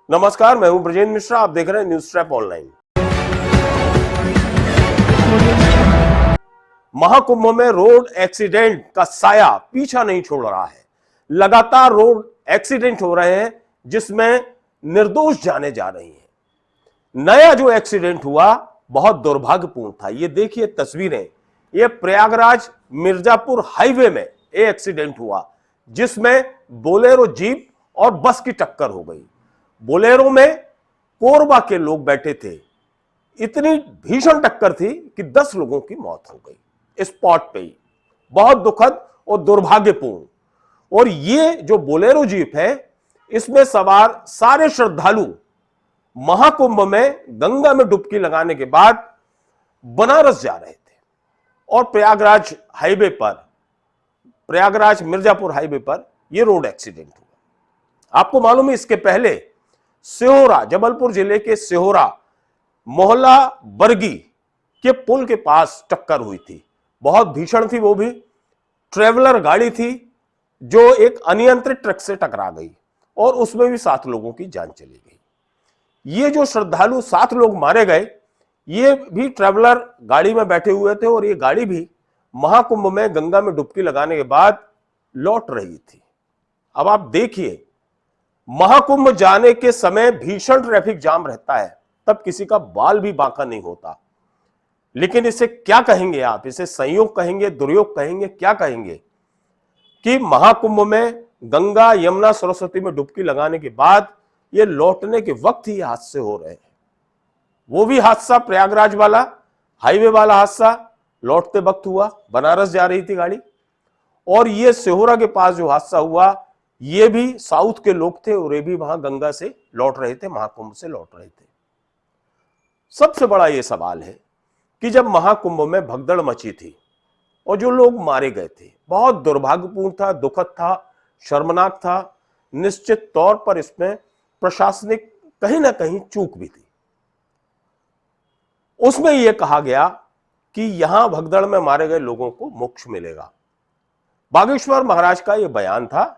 नमस्कार, मैं हूं ब्रजेंद्र मिश्रा। आप देख रहे हैं न्यूज ट्रैप ऑनलाइन। महाकुंभ में रोड एक्सीडेंट का साया पीछा नहीं छोड़ रहा है। लगातार रोड एक्सीडेंट हो रहे हैं जिसमें निर्दोष जाने जा रही हैं। नया जो एक्सीडेंट हुआ बहुत दुर्भाग्यपूर्ण था। ये देखिए तस्वीरें, ये प्रयागराज मिर्जापुर हाईवे में ये एक्सीडेंट हुआ जिसमें बोलेरो जीप और बस की टक्कर हो गई। बोलेरो में कोरबा के लोग बैठे थे। इतनी भीषण टक्कर थी कि 10 लोगों की मौत हो गई स्पॉट पे ही। बहुत दुखद और दुर्भाग्यपूर्ण। और ये जो बोलेरो जीप है, इसमें सवार सारे श्रद्धालु महाकुंभ में गंगा में डुबकी लगाने के बाद बनारस जा रहे थे और प्रयागराज हाईवे पर, प्रयागराज मिर्जापुर हाईवे पर यह रोड एक्सीडेंट हुआ। आपको मालूम है इसके पहले सिहोरा, जबलपुर जिले के सिहोरा मोहल्ला बरगी के पुल के पास टक्कर हुई थी। बहुत भीषण थी। वो भी ट्रेवलर गाड़ी थी जो एक अनियंत्रित ट्रक से टकरा गई और उसमें भी 7 लोगों की जान चली गई। ये जो श्रद्धालु 7 लोग मारे गए, ये भी ट्रेवलर गाड़ी में बैठे हुए थे और ये गाड़ी भी महाकुंभ में गंगा में डुबकी लगाने के बाद लौट रही थी। अब आप देखिए, महाकुंभ जाने के समय भीषण ट्रैफिक जाम रहता है, तब किसी का बाल भी बांका नहीं होता। लेकिन इसे क्या कहेंगे आप? इसे संयोग कहेंगे, दुर्योग कहेंगे, क्या कहेंगे कि महाकुंभ में गंगा यमुना सरस्वती में डुबकी लगाने के बाद ये लौटने के वक्त ही हादसे हो रहे हैं। वो भी हादसा प्रयागराज वाला, हाईवे वाला हादसा लौटते वक्त हुआ, बनारस जा रही थी गाड़ी। और ये सिहोरा के पास जो हादसा हुआ, ये भी साउथ के लोग थे और ये भी वहां गंगा से लौट रहे थे, महाकुंभ से लौट रहे थे। सबसे बड़ा ये सवाल है कि जब महाकुंभ में भगदड़ मची थी और जो लोग मारे गए थे, बहुत दुर्भाग्यपूर्ण था, दुखद था, शर्मनाक था। निश्चित तौर पर इसमें प्रशासनिक कहीं ना कहीं चूक भी थी। उसमें यह कहा गया कि यहां भगदड़ में मारे गए लोगों को मोक्ष मिलेगा। बागेश्वर महाराज का यह बयान था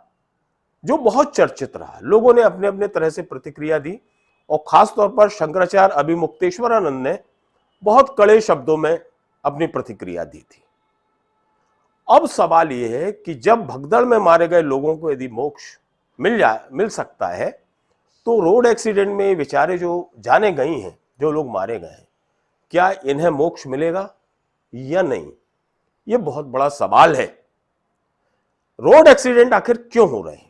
जो बहुत चर्चित रहा। लोगों ने अपने अपने तरह से प्रतिक्रिया दी और खासतौर पर शंकराचार्य अभिमुक्तेश्वरानंद ने बहुत कड़े शब्दों में अपनी प्रतिक्रिया दी थी। अब सवाल यह है कि जब भगदड़ में मारे गए लोगों को यदि मोक्ष मिल सकता है, तो रोड एक्सीडेंट में बेचारे जो जाने गई हैं, जो लोग मारे गए हैं, क्या इन्हें मोक्ष मिलेगा या नहीं? यह बहुत बड़ा सवाल है। रोड एक्सीडेंट आखिर क्यों हो रहे हैं,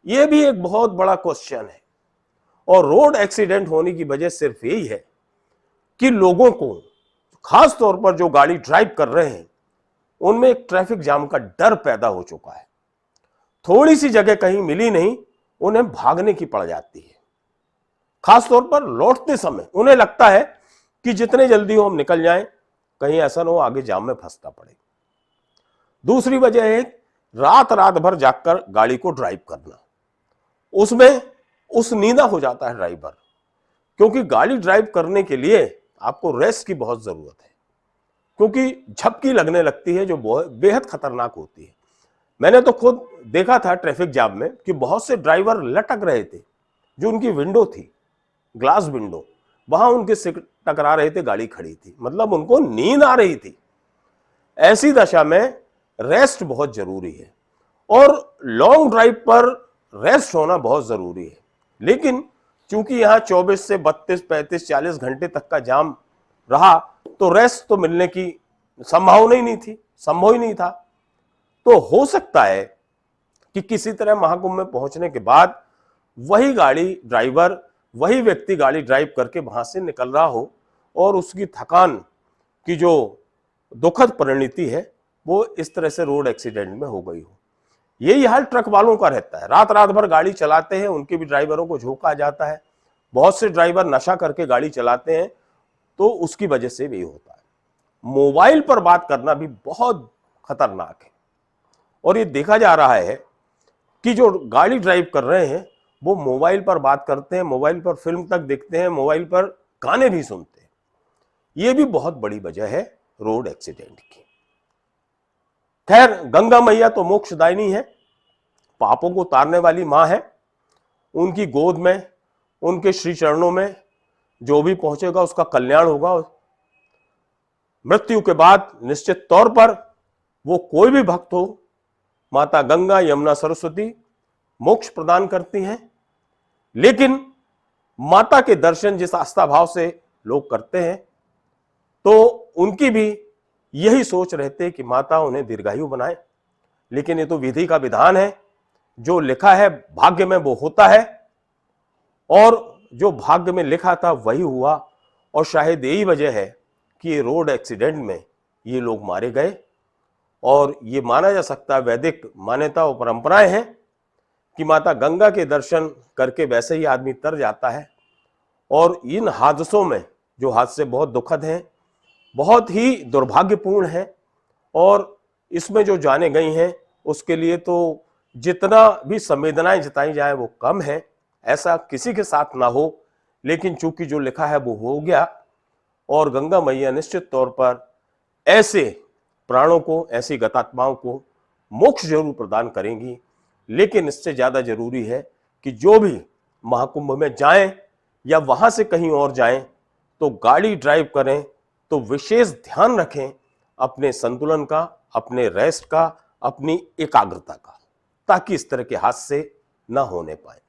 यह भी एक बहुत बड़ा क्वेश्चन है। और रोड एक्सीडेंट होने की वजह सिर्फ यही है कि लोगों को, खास तौर पर जो गाड़ी ड्राइव कर रहे हैं, उनमें एक ट्रैफिक जाम का डर पैदा हो चुका है। थोड़ी सी जगह कहीं मिली नहीं, उन्हें भागने की पड़ जाती है। खास तौर पर लौटते समय उन्हें लगता है कि जितने जल्दी हो हम निकल जाएं, कहीं ऐसा ना हो आगे जाम में फंसना पड़े। दूसरी वजह है रात भर जागकर गाड़ी को ड्राइव करना। उसमें नींदा हो जाता है ड्राइवर, क्योंकि गाड़ी ड्राइव करने के लिए आपको रेस्ट की बहुत जरूरत है, क्योंकि झपकी लगने लगती है जो बेहद खतरनाक होती है। मैंने तो खुद देखा था ट्रैफिक जाम में कि बहुत से ड्राइवर लटक रहे थे। जो उनकी विंडो थी, ग्लास विंडो, वहां उनके से टकरा रहे थे, गाड़ी खड़ी थी, मतलब उनको नींद आ रही थी। ऐसी दशा में रेस्ट बहुत जरूरी है और लॉन्ग ड्राइव पर रेस्ट होना बहुत जरूरी है। लेकिन चूंकि यहां 24 से 32, 35, 40 घंटे तक का जाम रहा, तो रेस्ट तो मिलने की संभावना ही नहीं थी, संभव ही नहीं था। तो हो सकता है कि किसी तरह महाकुंभ में पहुंचने के बाद वही गाड़ी ड्राइवर, वही व्यक्ति गाड़ी ड्राइव करके वहां से निकल रहा हो और उसकी थकान की जो दुखद परिणति है वो इस तरह से रोड एक्सीडेंट में हो गई हो। यही हाल ट्रक वालों का रहता है। रात भर गाड़ी चलाते हैं, उनके भी ड्राइवरों को झोंका आ जाता है। बहुत से ड्राइवर नशा करके गाड़ी चलाते हैं, तो उसकी वजह से भी होता है। मोबाइल पर बात करना भी बहुत खतरनाक है और ये देखा जा रहा है कि जो गाड़ी ड्राइव कर रहे हैं वो मोबाइल पर बात करते हैं, मोबाइल पर फिल्म तक देखते हैं, मोबाइल पर गाने भी सुनते हैं। ये भी बहुत बड़ी वजह है रोड एक्सीडेंट की। खैर, गंगा मैया तो मोक्षदायिनी है, पापों को उतारने वाली मां है। उनकी गोद में उनके श्री चरणों में जो भी पहुंचेगा उसका कल्याण होगा। मृत्यु के बाद निश्चित तौर पर वो कोई भी भक्त हो, माता गंगा, यमुना, सरस्वती मोक्ष प्रदान करती हैं। लेकिन माता के दर्शन जिस आस्था भाव से लोग करते हैं, तो उनकी भी यही सोच रहती है कि माता उन्हें दीर्घायु बनाए। लेकिन ये तो विधि का विधान है, जो लिखा है भाग्य में वो होता है, और जो भाग्य में लिखा था वही हुआ। और शायद यही वजह है कि ये रोड एक्सीडेंट में ये लोग मारे गए। और ये माना जा सकता है, वैदिक मान्यता और परंपराएं हैं कि माता गंगा के दर्शन करके वैसे ही आदमी तर जाता है। और इन हादसों में जो हादसे बहुत दुखद हैं, बहुत ही दुर्भाग्यपूर्ण हैं, और इसमें जो जाने गई हैं उसके लिए तो जितना भी संवेदनाएं जताई जाए वो कम है। ऐसा किसी के साथ ना हो, लेकिन चूंकि जो लिखा है वो हो गया। और गंगा मैया निश्चित तौर पर ऐसे प्राणों को, ऐसी गतात्माओं को मोक्ष जरूर प्रदान करेंगी। लेकिन इससे ज्यादा जरूरी है कि जो भी महाकुंभ में जाएं या वहां से कहीं और जाएं, तो गाड़ी ड्राइव करें तो विशेष ध्यान रखें अपने संतुलन का, अपने रेस्ट का, अपनी एकाग्रता का, ताकि इस तरह के हादसे न होने पाए।